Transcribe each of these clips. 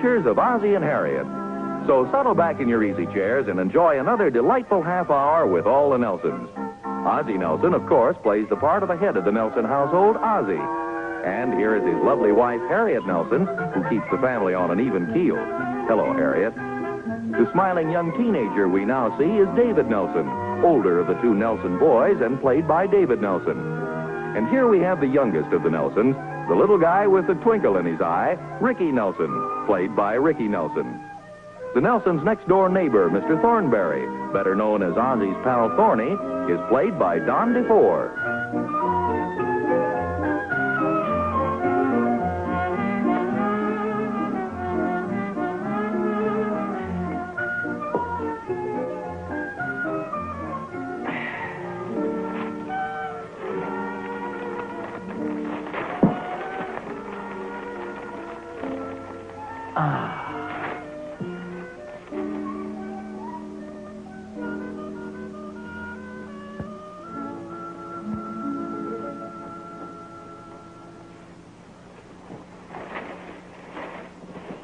makers of Ozzie and Harriet. So settle back in your easy chairs and enjoy another delightful half hour with all the Nelsons. Ozzie Nelson, of course, plays the part of the head of the Nelson household, Ozzie. And here is his lovely wife, Harriet Nelson, who keeps the family on an even keel. Hello, Harriet. The smiling young teenager we now see is David Nelson, older of the two Nelson boys and played by David Nelson. And here we have the youngest of the Nelsons, the little guy with the twinkle in his eye, Ricky Nelson, played by Ricky Nelson. The Nelsons' next-door neighbor, Mr. Thornberry, better known as Ozzie's pal Thorny, is played by Don DeFore.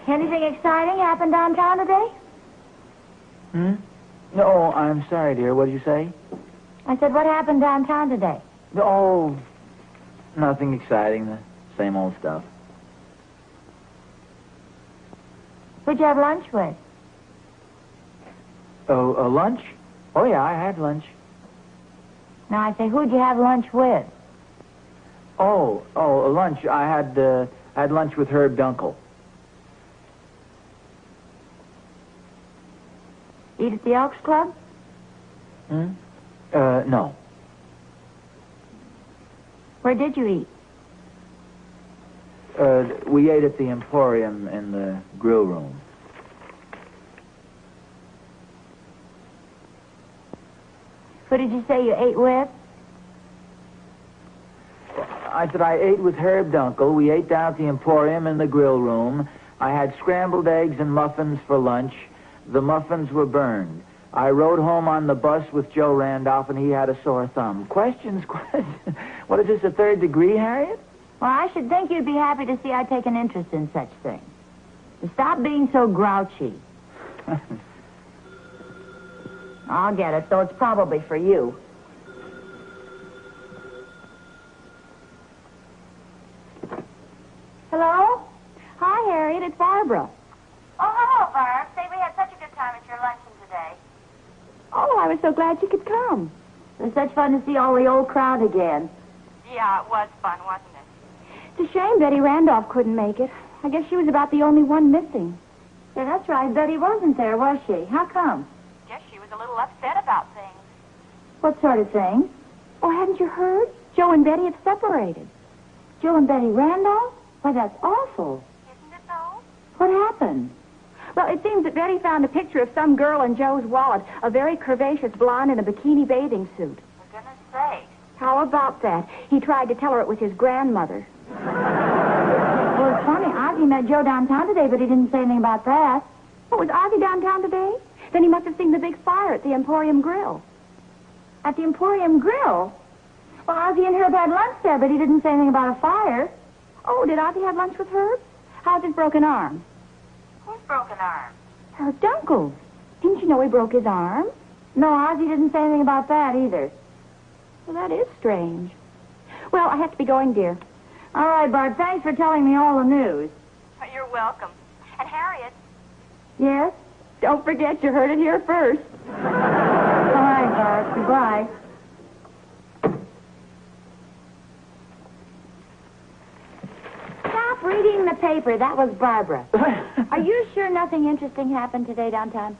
Anything exciting happened downtown today? No, I'm sorry, dear. What did you say? I said, what happened downtown today? Oh, nothing exciting. The same old stuff. Who'd you have lunch with? Oh, lunch? Oh, yeah, I had lunch. Now, I say, who'd you have lunch with? Lunch. I had lunch with Herb Dunkel. Eat at the Elks Club? No. Where did you eat? We ate at the Emporium in the grill room. Who did you say you ate with? I said I ate with Herb Dunkel. We ate down at the Emporium in the grill room. I had scrambled eggs and muffins for lunch. The muffins were burned. I rode home on the bus with Joe Randolph, and he had a sore thumb. Questions. What is this, a third degree, Harriet? Well, I should think you'd be happy to see I take an interest in such things. So stop being so grouchy. I'll get it, though it's probably for you. Hello? Hi, Harriet. It's Barbara. Oh, hello, Barb. Say, we had such a good time at your luncheon today. Oh, I was so glad you could come. It was such fun to see all the old crowd again. Yeah, it was fun, wasn't it? It's a shame Betty Randolph couldn't make it. I guess she was about the only one missing. Yeah, that's right. Betty wasn't there, was she? How come? Guess she was a little upset about things. What sort of thing? Oh, hadn't you heard? Joe and Betty have separated. Joe and Betty Randolph? Why, that's awful. Isn't it, though? What happened? Well, it seems that Betty found a picture of some girl in Joe's wallet, a very curvaceous blonde in a bikini bathing suit. For goodness sake. How about that? He tried to tell her it was his grandmother. Well, it's funny. Ozzie met Joe downtown today, but he didn't say anything about that. Oh, was Ozzie downtown today? Then he must have seen the big fire at the Emporium Grill. At the Emporium Grill? Well, Ozzie and Herb had lunch there, but he didn't say anything about a fire. Oh, did Ozzie have lunch with Herb? How's his broken arm? Who's broken arm? Herb Dunkel. Didn't you know he broke his arm? No, Ozzie didn't say anything about that either. Well, that is strange. Well, I have to be going, dear. All right, Bart, thanks for telling me all the news. Oh, you're welcome. And Harriet. Yes? Don't forget you heard it here first. All right, Bart. Goodbye. Stop reading the paper. That was Barbara. Are you sure nothing interesting happened today downtown?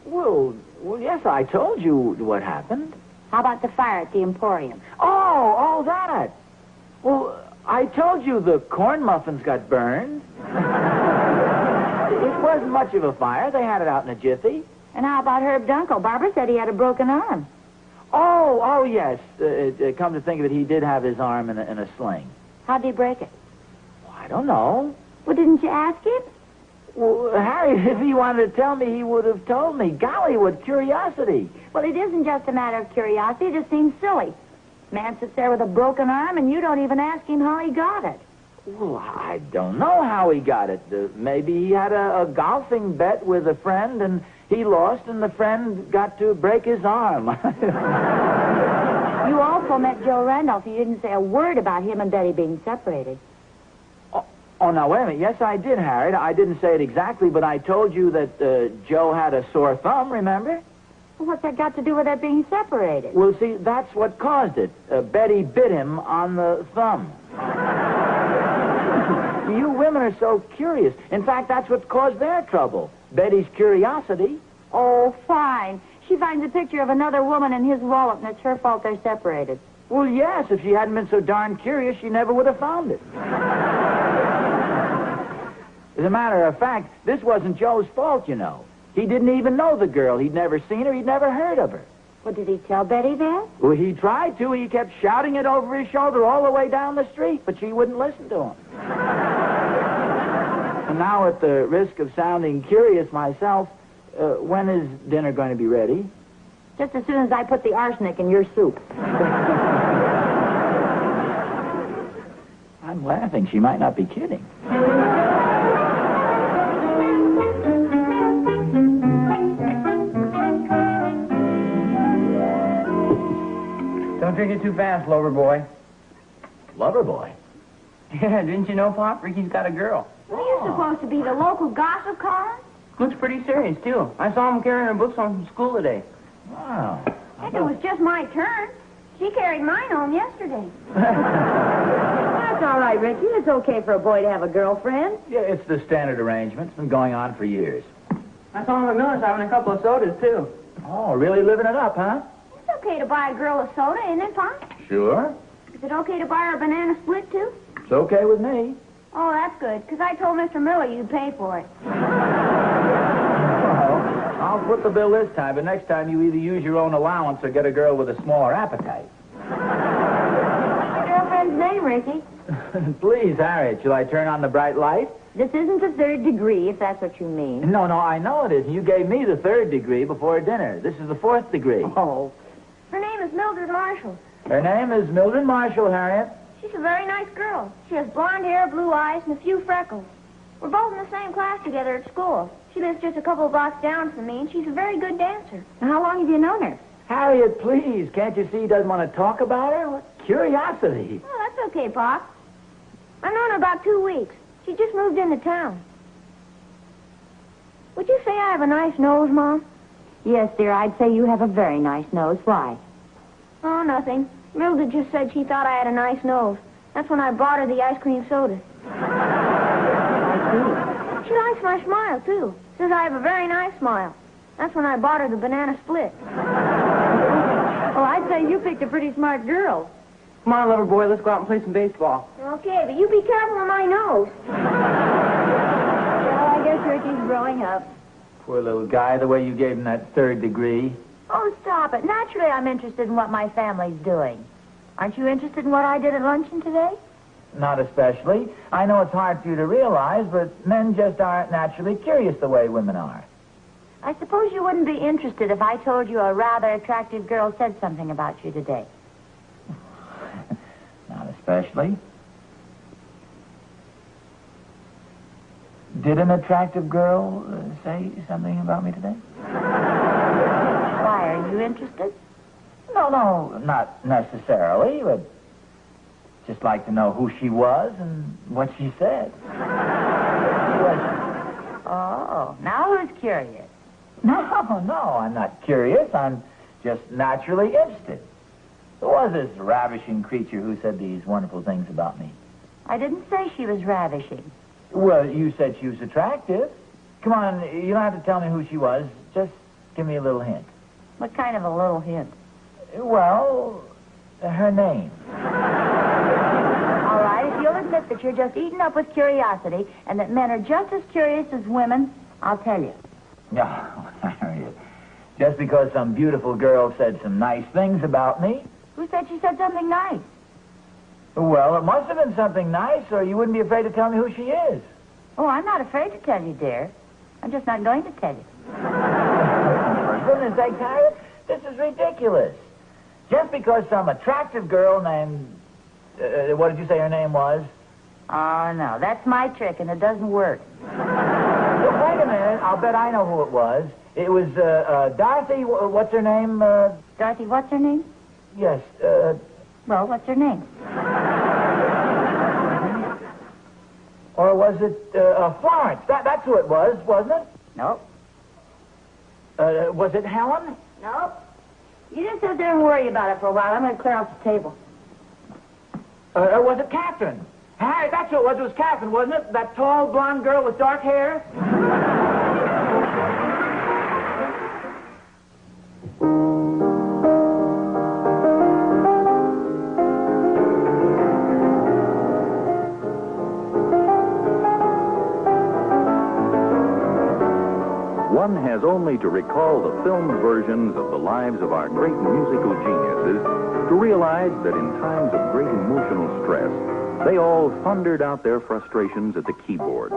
Well, yes, I told you what happened. How about the fire at the Emporium? Oh, that. Well, I told you the corn muffins got burned. It wasn't much of a fire. They had it out in a jiffy. And how about Herb Dunkel? Barbara said he had a broken arm. Oh, yes. Come to think of it, he did have his arm in a sling. How'd he break it? Well, I don't know. Well, didn't you ask him? Well, Harry, if he wanted to tell me, he would have told me. Golly, what curiosity. Well, it isn't just a matter of curiosity. It just seems silly. Man sits there with a broken arm, and you don't even ask him how he got it. Well, I don't know how he got it. Maybe he had a golfing bet with a friend, and he lost, and the friend got to break his arm. You also met Joe Randolph. You didn't say a word about him and Betty being separated. Oh, now, wait a minute. Yes, I did, Harriet. I didn't say it exactly, but I told you that Joe had a sore thumb, remember? Well, what's that got to do with that being separated? Well, see, that's what caused it. Betty bit him on the thumb. You women are so curious. In fact, that's what caused their trouble. Betty's curiosity. Oh, fine. She finds a picture of another woman in his wallet, and it's her fault they're separated. Well, yes, if she hadn't been so darn curious, she never would have found it. As a matter of fact, this wasn't Joe's fault, you know. He didn't even know the girl. He'd never seen her. He'd never heard of her. Well, did he tell Betty that? Well, he tried to. He kept shouting it over his shoulder all the way down the street, but she wouldn't listen to him. And now, at the risk of sounding curious myself, when is dinner going to be ready? Just as soon as I put the arsenic in your soup. I'm laughing. She might not be kidding. Don't drink it too fast, lover boy. Lover boy? Yeah, didn't you know, Pop? Ricky's got a girl. Well, you're supposed to be the local gossip column? Looks pretty serious, too. I saw him carrying her books home from school today. Wow. I think it was just my turn. She carried mine home yesterday. That's all right, Ricky. It's okay for a boy to have a girlfriend. Yeah, it's the standard arrangement. It's been going on for years. I saw him at Miller's having a couple of sodas, too. Oh, really living it up, huh? It's okay to buy a girl a soda, isn't it, Pop? Sure. Is it okay to buy her a banana split, too? It's okay with me. Oh, that's good, because I told Mr. Miller you'd pay for it. Well, I'll foot the bill this time, but next time you either use your own allowance or get a girl with a smaller appetite. What's your girlfriend's name, Ricky? Please, Harriet, shall I turn on the bright light? This isn't the third degree, if that's what you mean. No, I know it isn't. You gave me the third degree before dinner. This is the fourth degree. Oh. Her name is Mildred Marshall. Her name is Mildred Marshall, Harriet. She's a very nice girl. She has blonde hair, blue eyes, and a few freckles. We're both in the same class together at school. She lives just a couple of blocks down from me, and she's a very good dancer. And how long have you known her? Harriet, please. Can't you see he doesn't want to talk about her? What curiosity. Oh, that's okay, Pop. I've known her about 2 weeks. She just moved into town. Would you say I have a nice nose, Mom? Yes, dear, I'd say you have a very nice nose. Why? Oh, nothing. Mildred just said she thought I had a nice nose. That's when I bought her the ice cream soda. I see. She likes my smile, too. Says I have a very nice smile. That's when I bought her the banana split. Well, I'd say you picked a pretty smart girl. Come on, lover boy, let's go out and play some baseball. Okay, but you be careful of my nose. Well, I guess Ricky's growing up. Poor little guy, the way you gave him that third degree. Oh, stop it. Naturally, I'm interested in what my family's doing. Aren't you interested in what I did at luncheon today? Not especially. I know it's hard for you to realize, but men just aren't naturally curious the way women are. I suppose you wouldn't be interested if I told you a rather attractive girl said something about you today. Not especially. Did an attractive girl say something about me today? Why, are you interested? No, not necessarily, but just like to know who she was and what she said. Oh, now who's curious? No, I'm not curious. I'm just naturally interested. Who was this ravishing creature who said these wonderful things about me? I didn't say she was ravishing. Well, you said she was attractive. Come on, you don't have to tell me who she was. Just give me a little hint. What kind of a little hint? Well, her name. All right, if you'll admit that you're just eaten up with curiosity and that men are just as curious as women, I'll tell you. No, Harriet. Just because some beautiful girl said some nice things about me. Who said she said something nice? Well, it must have been something nice, or you wouldn't be afraid to tell me who she is. Oh, I'm not afraid to tell you, dear. I'm just not going to tell you. For goodness sake, Harriet, this is ridiculous. Just because some attractive girl named... what did you say her name was? Oh, no, that's my trick, and it doesn't work. Wait a minute. I'll bet I know who it was. It was, Dorothy, what's her name? Dorothy, what's her name? Yes, Well, what's her name? or was it, Florence? That's who it was, wasn't it? Nope. Was it Helen? Nope. You just sit there and worry about it for a while. I'm going to clear out the table. Or was it Catherine? Harriet, that's who it was. It was Catherine, wasn't it? That tall, blonde girl with dark hair? One has only to recall the filmed versions of the lives of our great musical geniuses to realize that in times of great emotional stress, they all thundered out their frustrations at the keyboard.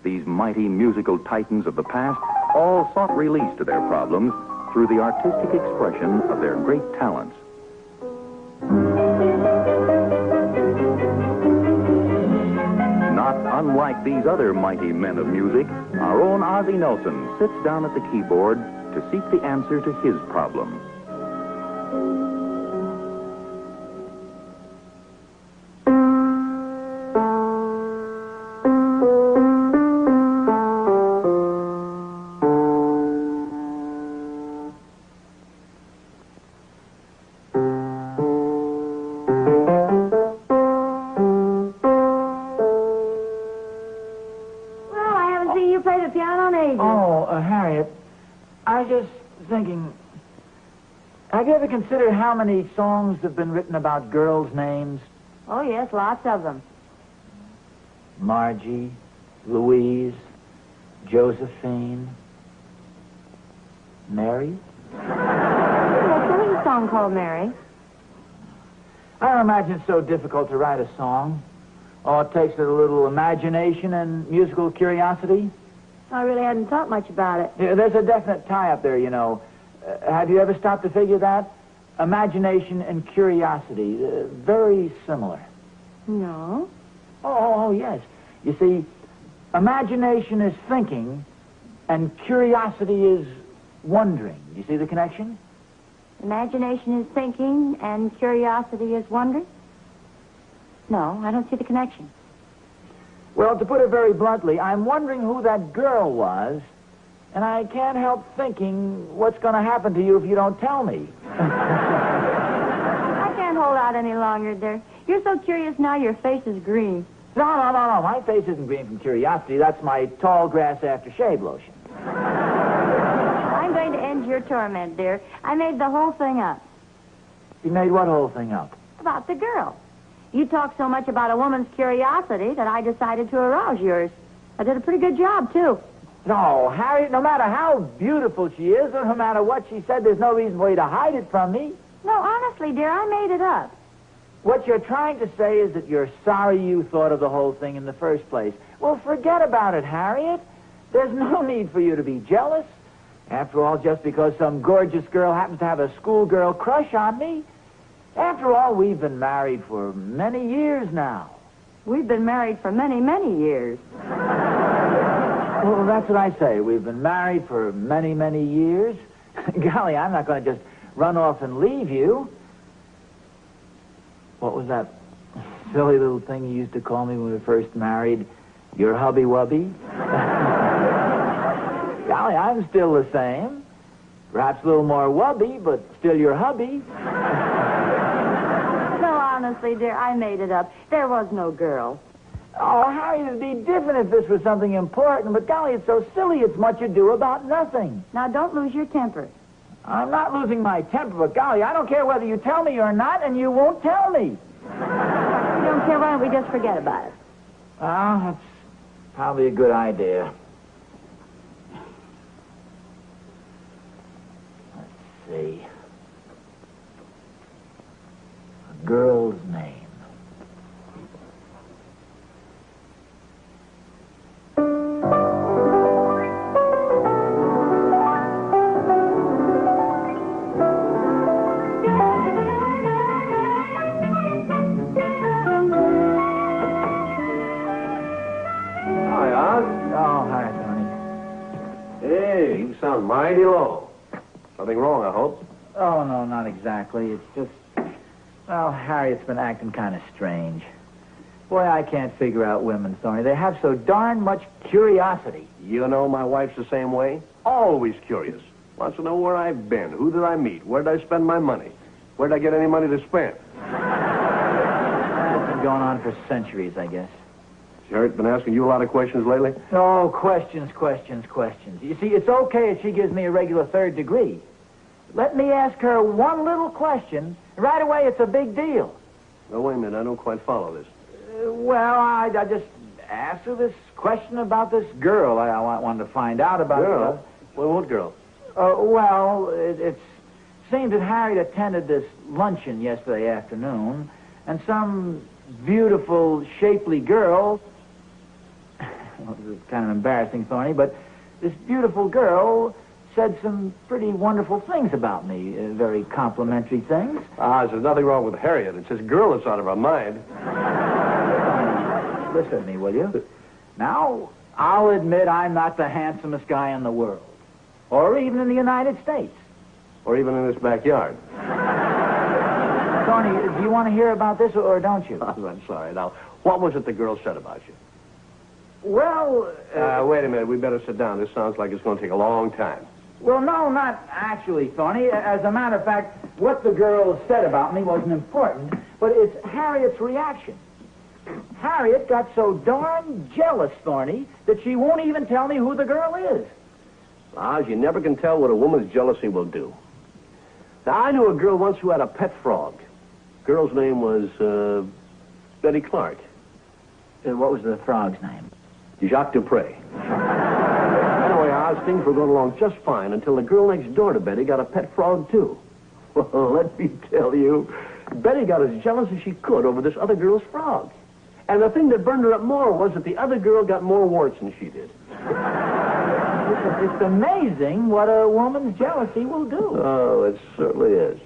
These mighty musical titans of the past all sought release to their problems through the artistic expression of their great talents. Not unlike these other mighty men of music, our own Ozzie Nelson sits down at the keyboard to seek the answer to his problem. Harriet, I was just thinking, have you ever considered how many songs have been written about girls' names? Oh, yes, lots of them. Margie, Louise, Josephine, Mary? Yes, there was a song called Mary. I don't imagine it's so difficult to write a song. All it takes is a little imagination and musical curiosity. I really hadn't thought much about it. Yeah, there's a definite tie-up there, you know. Have you ever stopped to figure that? Imagination and curiosity, very similar. No. Oh, yes. You see, imagination is thinking, and curiosity is wondering. You see the connection? Imagination is thinking, and curiosity is wondering? No, I don't see the connection. Well, to put it very bluntly, I'm wondering who that girl was, and I can't help thinking what's going to happen to you if you don't tell me. I can't hold out any longer, dear. You're so curious now, your face is green. No. My face isn't green from curiosity. That's my tall grass aftershave lotion. I'm going to end your torment, dear. I made the whole thing up. You made what whole thing up? About the girl. You talk so much about a woman's curiosity that I decided to arouse yours. I did a pretty good job, too. No, Harriet, no matter how beautiful she is, or no matter what she said, there's no reason for you to hide it from me. No, honestly, dear, I made it up. What you're trying to say is that you're sorry you thought of the whole thing in the first place. Well, forget about it, Harriet. There's no need for you to be jealous. After all, just because some gorgeous girl happens to have a schoolgirl crush on me. After all, we've been married for many years now. We've been married for many, many years. Well, that's what I say. We've been married for many, many years. Golly, I'm not going to just run off and leave you. What was that silly little thing you used to call me when we were first married? Your hubby-wubby? Golly, I'm still the same. Perhaps a little more wubby, but still your hubby. No, honestly, dear, I made it up. There was no girl. Oh, Harry, it'd be different if this was something important, but golly, it's so silly it's much ado about nothing. Now, don't lose your temper. I'm not losing my temper, but golly, I don't care whether you tell me or not, and you won't tell me. You don't care, why don't we just forget about it? Well, that's probably a good idea. Let's see. A girl's name. Hey, you sound mighty low. Nothing wrong, I hope. Oh, no, not exactly. It's just, well, Harriet's been acting kind of strange. Boy, I can't figure out women, Thorny. They have so darn much curiosity. You know, my wife's the same way. Always curious. Wants to know where I've been. Who did I meet? Where did I spend my money? Where did I get any money to spend? That's been going on for centuries, I guess. Has Harriet been asking you a lot of questions lately? Oh, questions. You see, it's okay if she gives me a regular third degree. Let me ask her one little question, and right away it's a big deal. No, wait a minute. I don't quite follow this. Well, I just asked her this question about this girl. I wanted to find out about. Girl? Well, what girl? Well, it seems that Harriet attended this luncheon yesterday afternoon, and some beautiful, shapely girl... Well, it was kind of embarrassing, Thorny, but this beautiful girl said some pretty wonderful things about me, very complimentary things. There's nothing wrong with Harriet. It's this girl that's out of her mind. Listen to me, will you? Now, I'll admit I'm not the handsomest guy in the world, or even in the United States. Or even in this backyard. Tony, do you want to hear about this, or don't you? I'm sorry. Now, what was it the girl said about you? Well... wait a minute. We better sit down. This sounds like it's going to take a long time. Well, no, not actually, Thorny. As a matter of fact, what the girl said about me wasn't important, but it's Harriet's reaction. Harriet got so darn jealous, Thorny, that she won't even tell me who the girl is. Oz, you never can tell what a woman's jealousy will do. Now, I knew a girl once who had a pet frog. Girl's name was, Betty Clark. What was the frog's name? Jacques Dupre. Anyway, Oz, things were going along just fine until the girl next door to Betty got a pet frog, too. Well, let me tell you, Betty got as jealous as she could over this other girl's frog. And the thing that burned her up more was that the other girl got more warts than she did. It's amazing what a woman's jealousy will do. Oh, it certainly is.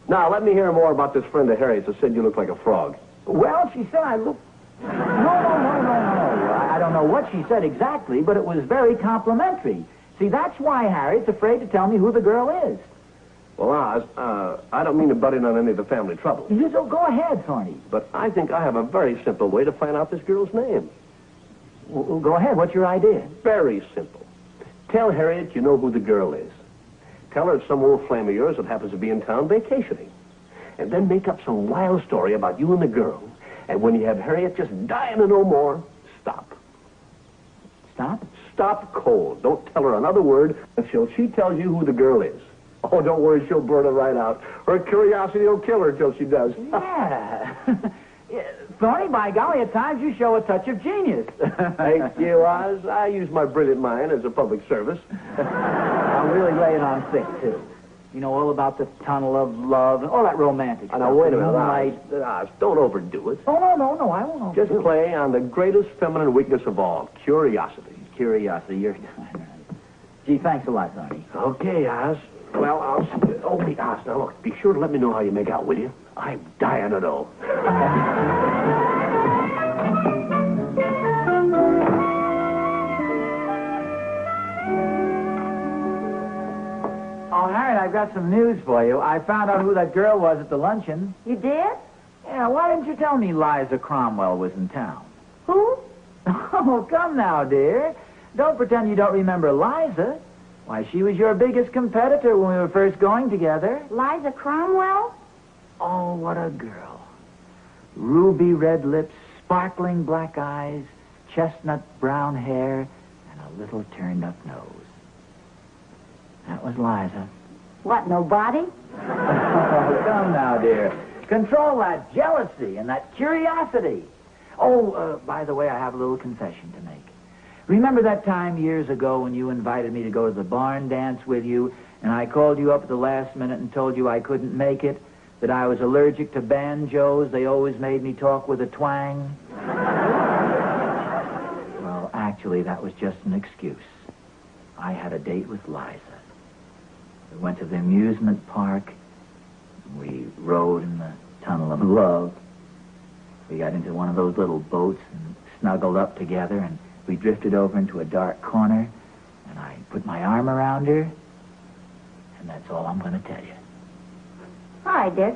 Now, let me hear more about this friend of Harriet's that said you look like a frog. Well, she said I look... No. I don't know what she said exactly, but it was very complimentary. See, that's why Harriet's afraid to tell me who the girl is. Well, Oz, I don't mean to butt in on any of the family trouble. So go ahead, Thorny. But I think I have a very simple way to find out this girl's name. Well, go ahead. What's your idea? Very simple. Tell Harriet you know who the girl is. Tell her it's some old flame of yours that happens to be in town vacationing. And then make up some wild story about you and the girl. And when you have Harriet just dying to know more, stop. Stop? Stop cold. Don't tell her another word until she tells you who the girl is. Oh, don't worry, she'll burn it right out. Her curiosity will kill her until she does. Yeah. Thorny, by golly, at times you show a touch of genius. Thank you, Oz. I use my brilliant mind as a public service. I'll really lay it on thick, too. You know, all about the tunnel of love and all that romantic stuff. Now, wait a minute, Moonlight. Oz, don't overdo it. Oh, no, I won't. Just play on the greatest feminine weakness of all, curiosity. Curiosity, you're... Gee, thanks a lot, Thorny. Okay, Oz. Well, Oz, now look, be sure to let me know how you make out, will you? I'm dying to know. Oh, Harriet, I've got some news for you. I found out who that girl was at the luncheon. You did? Yeah, why didn't you tell me Liza Cromwell was in town? Who? Oh, come now, dear. Don't pretend you don't remember Liza. Why, she was your biggest competitor when we were first going together. Liza Cromwell? Oh, what a girl. Ruby red lips, sparkling black eyes, chestnut brown hair, and a little turned-up nose. That was Liza. What, nobody? Oh, come now, dear. Control that jealousy and that curiosity. Oh, by the way, I have a little confession to make. Remember that time years ago when you invited me to go to the barn dance with you, and I called you up at the last minute and told you I couldn't make it, that I was allergic to banjos? They always made me talk with a twang. Well, actually, that was just an excuse. I had a date with Liza. We went to the amusement park. We rode in the tunnel of love. We got into one of those little boats and snuggled up together, and we drifted over into a dark corner, And I put my arm around her, and that's all I'm going to tell you. Hi, Dick.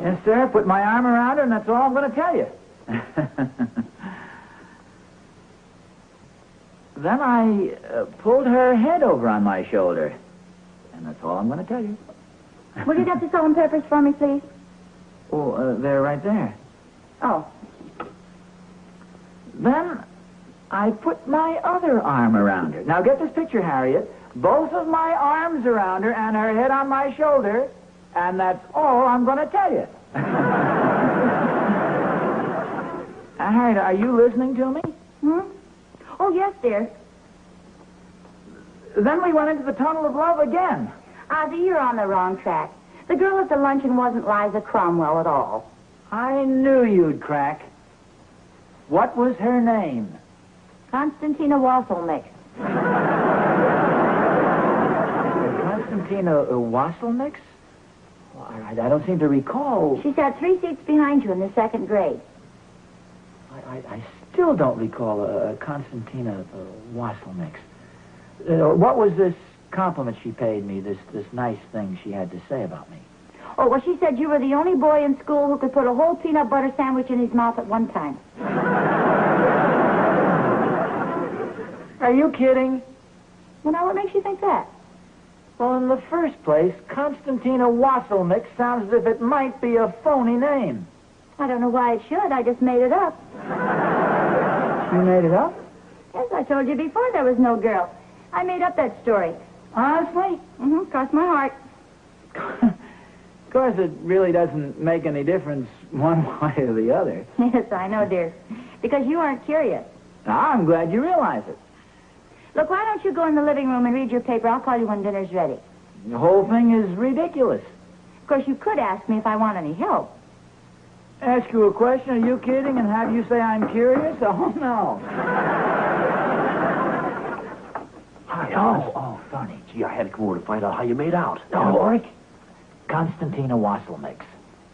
Yes, sir. Put my arm around her, and that's all I'm going to tell you. Then I pulled her head over on my shoulder, and that's all I'm going to tell you. Will you get the salt and peppers for me, please? Oh, they're right there. Oh. Then I put my other arm around her. Now, get this picture, Harriet. Both of my arms around her and her head on my shoulder, and that's all I'm going to tell you. Harriet, are you listening to me? Hmm? Oh, yes, dear. Then we went into the tunnel of love again. Ozzie, you're on the wrong track. The girl at the luncheon wasn't Liza Cromwell at all. I knew you'd crack. What was her name? Constantina Wasselmix. Constantina Wasselmix? Well, I don't seem to recall. She sat 3 seats behind you in the second grade. I still don't recall Constantina Wasselmix. What was this compliment she paid me, this nice thing she had to say about me? Oh, well, she said you were the only boy in school who could put a whole peanut butter sandwich in his mouth at one time. Are you kidding? Well, now, what makes you think that? Well, in the first place, Constantina Wasselmix sounds as if it might be a phony name. I don't know why it should. I just made it up. You made it up? Yes, I told you before there was no girl. I made up that story. Honestly? Mm-hmm, cross my heart. Of course, it really doesn't make any difference one way or the other. Yes, I know, dear. Because you aren't curious. Now, I'm glad you realize it. Look, why don't you go in the living room and read your paper? I'll call you when dinner's ready. The whole thing is ridiculous. Of course, you could ask me if I want any help. Ask you a question, are you kidding, and have you say I'm curious? Oh, no. Hi, Oz. Oh, funny. Gee, I had to come over to find out how you made out. Oh, Rick. Constantina Wasselmix.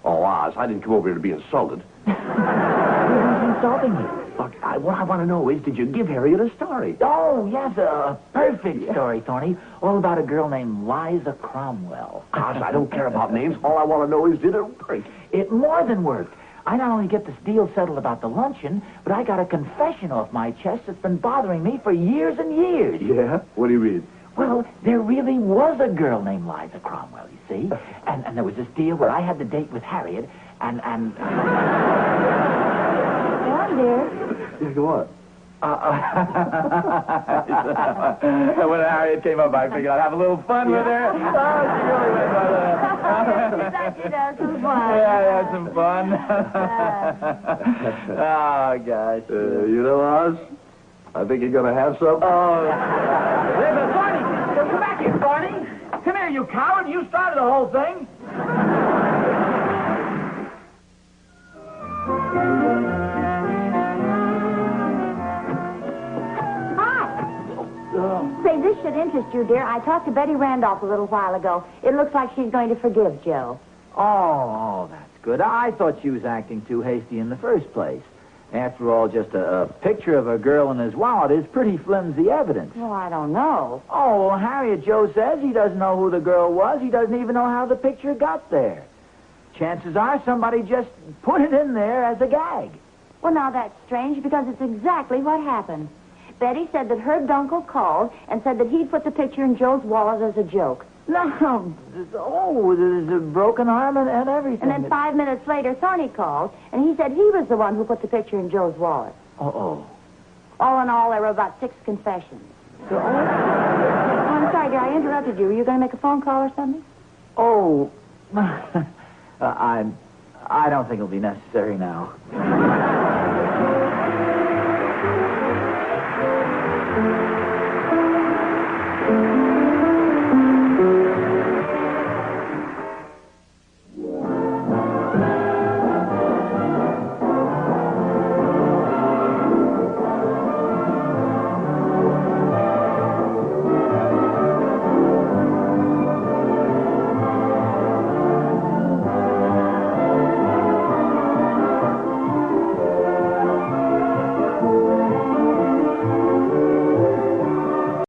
Oh, Oz, I didn't come over here to be insulted. Who was insulting you? Look, what I want to know is, did you give Harriet a story? Oh, yes, a perfect story, Thorny. All about a girl named Liza Cromwell. Oz, I don't care about names. All I want to know is, did it work? It more than worked. I not only get this deal settled about the luncheon, but I got a confession off my chest that's been bothering me for years and years. Yeah? What do you mean? Well, there really was a girl named Liza Cromwell, you see. And there was this deal where I had the date with Harriet, and... Go on, dear. Yeah, go on. When Harriet came up, I figured I'd have a little fun with her. Oh, she really went by that. She does some fun. Yeah, I had some fun. Oh, gosh. You know, Oz, I think you're going to have some. Oh, listen, Barney, come back here, Barney. Come here, you coward. You started the whole thing. Say, this should interest you, dear. I talked to Betty Randolph a little while ago. It looks like she's going to forgive Joe. Oh, that's good. I thought she was acting too hasty in the first place. After all, just a picture of a girl in his wallet is pretty flimsy evidence. Well, I don't know. Oh, well, Harriet, Joe says he doesn't know who the girl was. He doesn't even know how the picture got there. Chances are somebody just put it in there as a gag. Well, now, that's strange because it's exactly what happened. Betty said that Herb Dunkel called and said that he'd put the picture in Joe's wallet as a joke. No, there's a broken arm and everything. And then 5 minutes later, Thorny called, and he said he was the one who put the picture in Joe's wallet. Uh-oh. All in all, there were about 6 confessions. Oh, I'm sorry, dear, I interrupted you. Were you going to make a phone call or something? Oh, I don't think it'll be necessary now.